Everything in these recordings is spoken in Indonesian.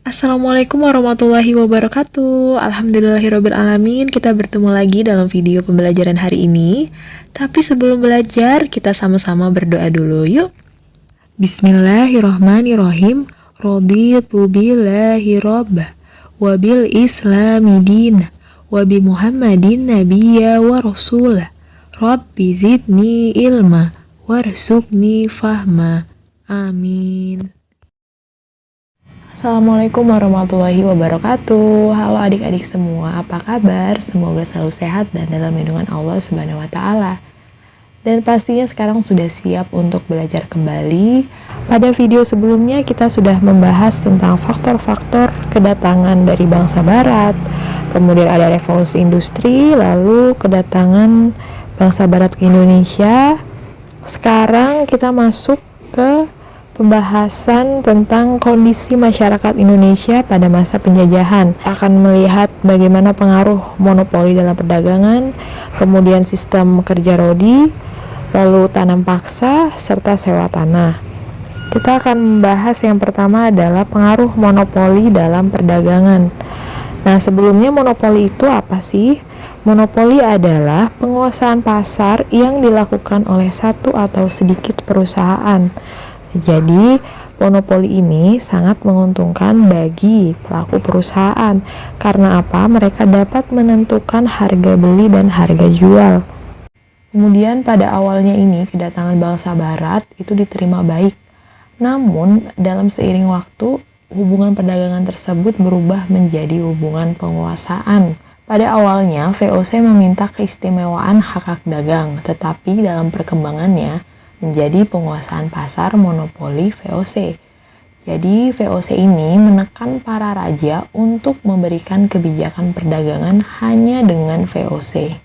Assalamualaikum warahmatullahi wabarakatuh. Alhamdulillahirrabbilalamin. Kita bertemu lagi dalam video pembelajaran hari ini. Tapi sebelum belajar, kita sama-sama berdoa dulu yuk. Bismillahirrahmanirrahim. Raditu billahi rabba wa bil islami dina wa bi muhammadin nabiyya wa rasulah. Rabbi zidni ilma warzuqni fahma. Amin. Assalamualaikum warahmatullahi wabarakatuh. Halo adik-adik semua, apa kabar? Semoga selalu sehat dan dalam lindungan Allah Subhanahu wa Ta'ala. Dan pastinya sekarang sudah siap untuk belajar kembali. Pada video sebelumnya kita sudah membahas tentang faktor-faktor kedatangan dari bangsa barat. Kemudian ada revolusi industri, lalu kedatangan bangsa barat ke Indonesia. Sekarang kita masuk ke pembahasan tentang kondisi masyarakat Indonesia pada masa penjajahan. Akan melihat bagaimana pengaruh monopoli dalam perdagangan, kemudian sistem kerja rodi, lalu tanam paksa, serta sewa tanah. Kita akan membahas yang pertama adalah pengaruh monopoli dalam perdagangan. Nah, sebelumnya monopoli itu apa sih? Monopoli adalah penguasaan pasar yang dilakukan oleh satu atau sedikit perusahaan. Jadi, monopoli ini sangat menguntungkan bagi pelaku perusahaan. Karena apa? Mereka dapat menentukan harga beli dan harga jual. Kemudian pada awalnya ini, kedatangan bangsa barat itu diterima baik. Namun, dalam seiring waktu, hubungan perdagangan tersebut berubah menjadi hubungan penguasaan. Pada awalnya, VOC meminta keistimewaan hak-hak dagang, tetapi dalam perkembangannya, menjadi penguasaan pasar monopoli VOC. Jadi VOC ini menekan para raja untuk memberikan kebijakan perdagangan hanya dengan VOC.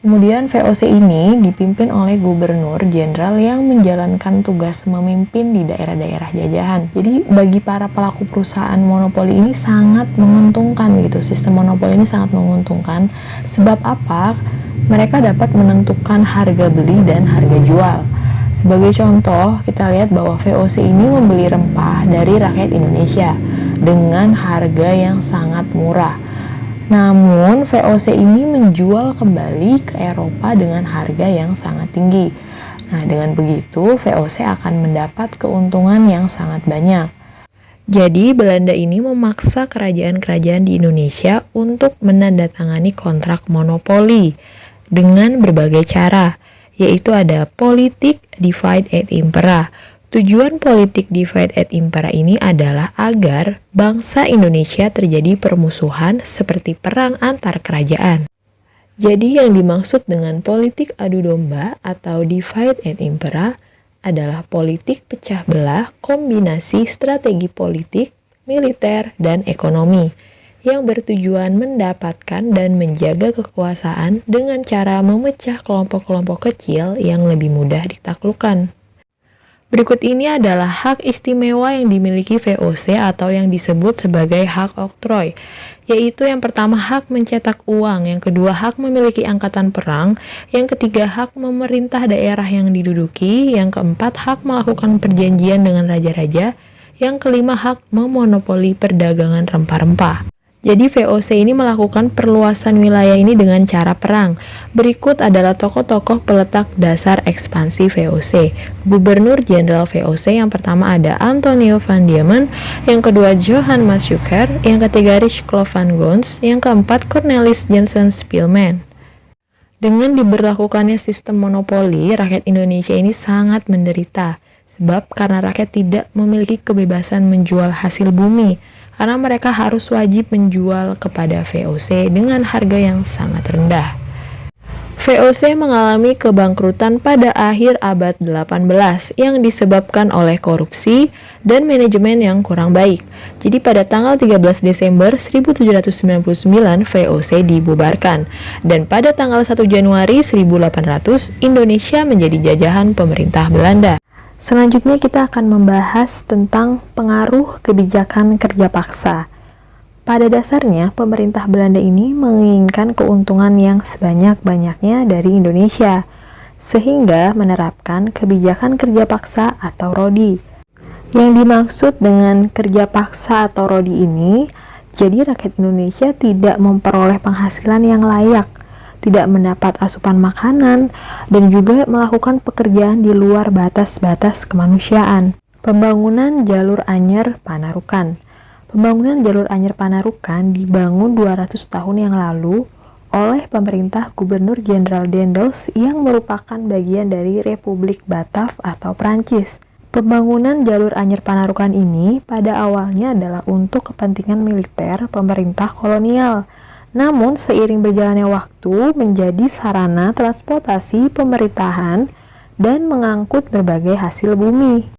Kemudian VOC ini dipimpin oleh gubernur jenderal yang menjalankan tugas memimpin di daerah-daerah jajahan. Jadi bagi para pelaku perusahaan monopoli ini sangat menguntungkan gitu. Sistem monopoli ini sangat menguntungkan. Sebab apa? Mereka dapat menentukan harga beli dan harga jual. Sebagai contoh, kita lihat bahwa VOC ini membeli rempah dari rakyat Indonesia dengan harga yang sangat murah. Namun, VOC ini menjual kembali ke Eropa dengan harga yang sangat tinggi. Nah, dengan begitu, VOC akan mendapat keuntungan yang sangat banyak. Jadi, Belanda ini memaksa kerajaan-kerajaan di Indonesia untuk menandatangani kontrak monopoli dengan berbagai cara, yaitu ada politik divide et impera. Tujuan politik divide et impera ini adalah agar bangsa Indonesia terjadi permusuhan seperti perang antar kerajaan. Jadi yang dimaksud dengan politik adu domba atau divide et impera adalah politik pecah belah kombinasi strategi politik, militer, dan ekonomi yang bertujuan mendapatkan dan menjaga kekuasaan dengan cara memecah kelompok-kelompok kecil yang lebih mudah ditaklukkan. Berikut ini adalah hak istimewa yang dimiliki VOC atau yang disebut sebagai hak oktroy, yaitu yang pertama hak mencetak uang, yang kedua hak memiliki angkatan perang, yang ketiga hak memerintah daerah yang diduduki, yang keempat hak melakukan perjanjian dengan raja-raja, yang kelima hak memonopoli perdagangan rempah-rempah. Jadi VOC ini melakukan perluasan wilayah ini dengan cara perang. Berikut adalah tokoh-tokoh peletak dasar ekspansi VOC. Gubernur Jenderal VOC yang pertama ada Antonio van Diemen, yang kedua Johan Massacre, yang ketiga Richelieu van Gons, yang keempat Cornelis Jensen Spilman. Dengan diberlakukannya sistem monopoli, rakyat Indonesia ini sangat menderita. Sebab karena rakyat tidak memiliki kebebasan menjual hasil bumi, karena mereka harus wajib menjual kepada VOC dengan harga yang sangat rendah. VOC mengalami kebangkrutan pada akhir abad 18 yang disebabkan oleh korupsi dan manajemen yang kurang baik. Jadi pada tanggal 13 Desember 1799 VOC dibubarkan dan pada tanggal 1 Januari 1800 Indonesia menjadi jajahan pemerintah Belanda. Selanjutnya kita akan membahas tentang pengaruh kebijakan kerja paksa. Pada dasarnya, pemerintah Belanda ini menginginkan keuntungan yang sebanyak-banyaknya dari Indonesia, sehingga menerapkan kebijakan kerja paksa atau RODI. Yang dimaksud dengan kerja paksa atau rodi ini, jadi rakyat Indonesia tidak memperoleh penghasilan yang layak, tidak mendapat asupan makanan, dan juga melakukan pekerjaan di luar batas-batas kemanusiaan. Pembangunan Jalur Anyer Panarukan. Pembangunan Jalur Anyer Panarukan dibangun 200 tahun yang lalu oleh pemerintah Gubernur Jenderal Daendels yang merupakan bagian dari Republik Batav atau Prancis. Pembangunan Jalur Anyer Panarukan ini pada awalnya adalah untuk kepentingan militer pemerintah kolonial. Namun seiring berjalannya waktu menjadi sarana transportasi pemerintahan dan mengangkut berbagai hasil bumi.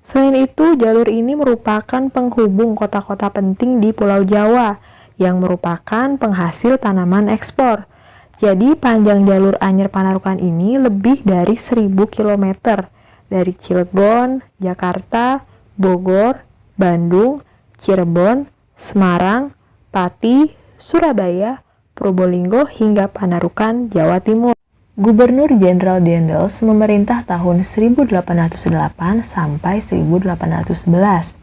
Selain itu, jalur ini merupakan penghubung kota-kota penting di Pulau Jawa yang merupakan penghasil tanaman ekspor. Jadi panjang jalur Anyer Panarukan ini lebih dari 1000 km dari Cilegon, Jakarta, Bogor, Bandung, Cirebon, Semarang, Pati, Surabaya, Probolinggo hingga Panarukan, Jawa Timur. Gubernur Jenderal Daendels memerintah tahun 1808 sampai 1811.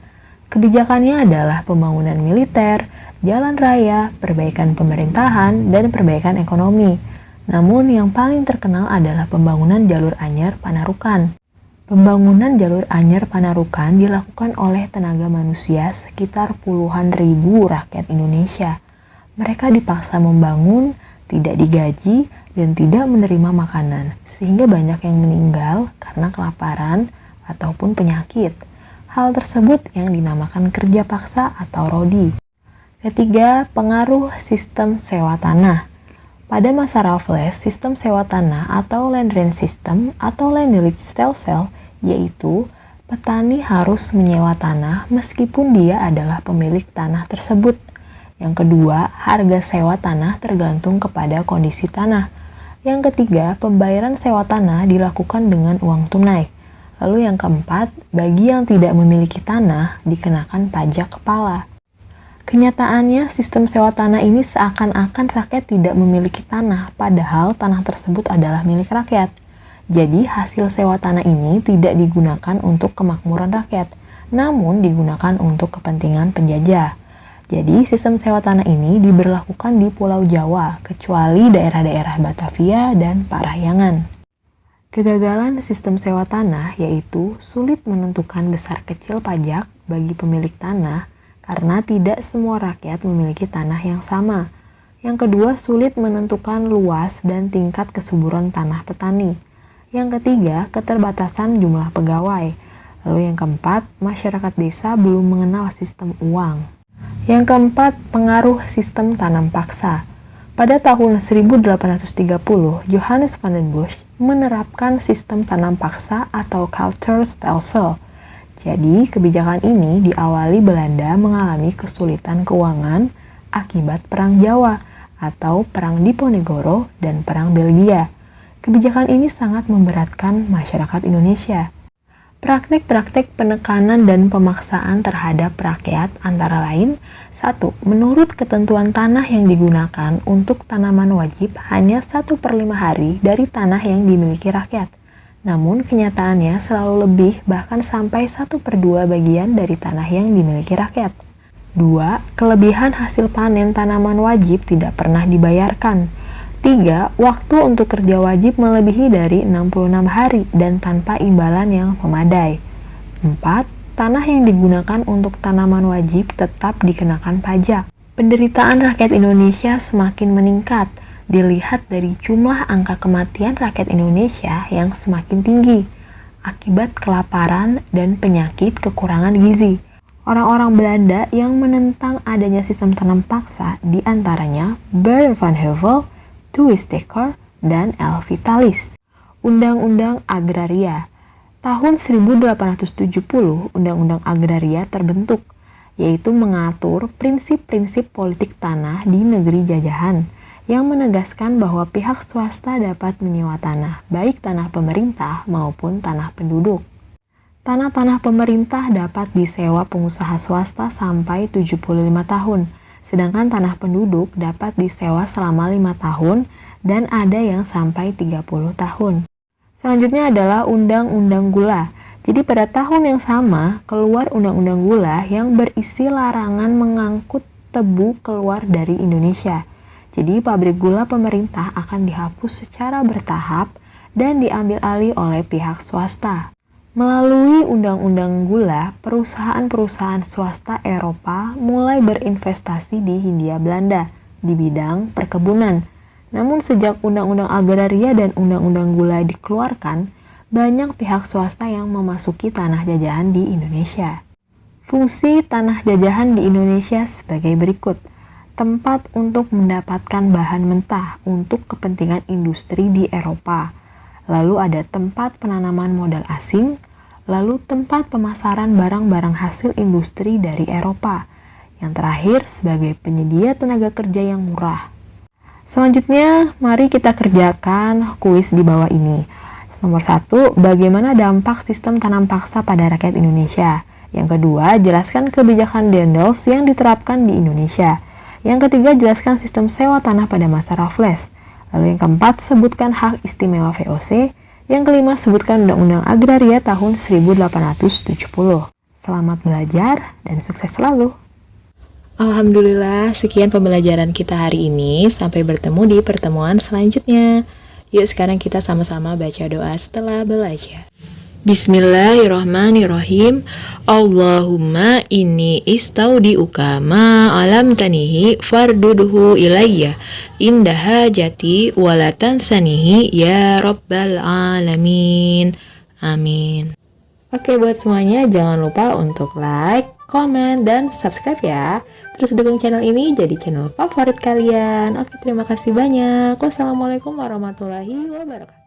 Kebijakannya adalah pembangunan militer, jalan raya, perbaikan pemerintahan, dan perbaikan ekonomi. Namun yang paling terkenal adalah pembangunan Jalur Anyer Panarukan. Pembangunan Jalur Anyer Panarukan dilakukan oleh tenaga manusia sekitar puluhan ribu rakyat Indonesia. Mereka dipaksa membangun, tidak digaji, dan tidak menerima makanan, sehingga banyak yang meninggal karena kelaparan ataupun penyakit. Hal tersebut yang dinamakan kerja paksa atau rodi. Ketiga, pengaruh sistem sewa tanah. Pada masa Raffles, sistem sewa tanah atau land rent system atau land lease sale, yaitu petani harus menyewa tanah meskipun dia adalah pemilik tanah tersebut. Yang kedua, harga sewa tanah tergantung kepada kondisi tanah. Yang ketiga, pembayaran sewa tanah dilakukan dengan uang tunai. Lalu yang keempat, bagi yang tidak memiliki tanah dikenakan pajak kepala. Kenyataannya, sistem sewa tanah ini seakan-akan rakyat tidak memiliki tanah, padahal tanah tersebut adalah milik rakyat. Jadi, hasil sewa tanah ini tidak digunakan untuk kemakmuran rakyat, namun digunakan untuk kepentingan penjajah. Jadi, sistem sewa tanah ini diberlakukan di Pulau Jawa, kecuali daerah-daerah Batavia dan Parahyangan. Kegagalan sistem sewa tanah yaitu sulit menentukan besar kecil pajak bagi pemilik tanah, karena tidak semua rakyat memiliki tanah yang sama. Yang kedua, sulit menentukan luas dan tingkat kesuburan tanah petani. Yang ketiga, keterbatasan jumlah pegawai. Lalu yang keempat, masyarakat desa belum mengenal sistem uang. Yang keempat, pengaruh sistem tanam paksa. Pada tahun 1830, Johannes van den Busch menerapkan sistem tanam paksa atau Kulturstelsel. Jadi, kebijakan ini diawali Belanda mengalami kesulitan keuangan akibat Perang Jawa atau Perang Diponegoro dan Perang Belgia. Kebijakan ini sangat memberatkan masyarakat Indonesia. Praktik-praktik penekanan dan pemaksaan terhadap rakyat antara lain: 1. Menurut ketentuan tanah yang digunakan untuk tanaman wajib hanya 1/5 hari dari tanah yang dimiliki rakyat. Namun kenyataannya selalu lebih, bahkan sampai 1/2 bagian dari tanah yang dimiliki rakyat. 2. Kelebihan hasil panen tanaman wajib tidak pernah dibayarkan. 3. Waktu untuk kerja wajib melebihi dari 66 hari dan tanpa imbalan yang memadai. 4. Tanah yang digunakan untuk tanaman wajib tetap dikenakan pajak. Penderitaan rakyat Indonesia semakin meningkat, dilihat dari jumlah angka kematian rakyat Indonesia yang semakin tinggi akibat kelaparan dan penyakit kekurangan gizi. Orang-orang Belanda yang menentang adanya sistem tanam paksa diantaranya Baron van Heuvel, De Wistaker, dan L. Vitalis. Undang-Undang Agraria. Tahun 1870, Undang-Undang Agraria terbentuk, yaitu mengatur prinsip-prinsip politik tanah di negeri jajahan, yang menegaskan bahwa pihak swasta dapat menyewa tanah, baik tanah pemerintah maupun tanah penduduk. Tanah-tanah pemerintah dapat disewa pengusaha swasta sampai 75 tahun, sedangkan tanah penduduk dapat disewa selama 5 tahun dan ada yang sampai 30 tahun. Selanjutnya adalah Undang-Undang Gula. Jadi pada tahun yang sama keluar Undang-Undang Gula yang berisi larangan mengangkut tebu keluar dari Indonesia. Jadi pabrik gula pemerintah akan dihapus secara bertahap dan diambil alih oleh pihak swasta. Melalui Undang-Undang Gula, perusahaan-perusahaan swasta Eropa mulai berinvestasi di Hindia Belanda di bidang perkebunan. Namun sejak Undang-Undang Agraria dan Undang-Undang Gula dikeluarkan, banyak pihak swasta yang memasuki tanah jajahan di Indonesia. Fungsi tanah jajahan di Indonesia sebagai berikut. Tempat untuk mendapatkan bahan mentah untuk kepentingan industri di Eropa. Lalu ada tempat penanaman modal asing, lalu tempat pemasaran barang-barang hasil industri dari Eropa. Yang terakhir sebagai penyedia tenaga kerja yang murah. Selanjutnya, mari kita kerjakan kuis di bawah ini. Nomor 1, bagaimana dampak sistem tanam paksa pada rakyat Indonesia? Yang kedua, jelaskan kebijakan Dendels yang diterapkan di Indonesia. Yang ketiga, jelaskan sistem sewa tanah pada masa Raffles. Lalu yang keempat, sebutkan hak istimewa VOC. Yang kelima, sebutkan Undang-Undang Agraria tahun 1870. Selamat belajar dan sukses selalu. Alhamdulillah, sekian pembelajaran kita hari ini. Sampai bertemu di pertemuan selanjutnya. Yuk sekarang kita sama-sama baca doa setelah belajar. Bismillahirrahmanirrahim. Allahumma inni istaudiuka ma alam tanihi fardudhu ilayya indaha jati walatan sanihi ya rabbal alamin. Amin. Oke, buat semuanya jangan lupa untuk like, komen, dan subscribe ya. Terus dukung channel ini jadi channel favorit kalian. Oke, terima kasih banyak. Wassalamualaikum warahmatullahi wabarakatuh.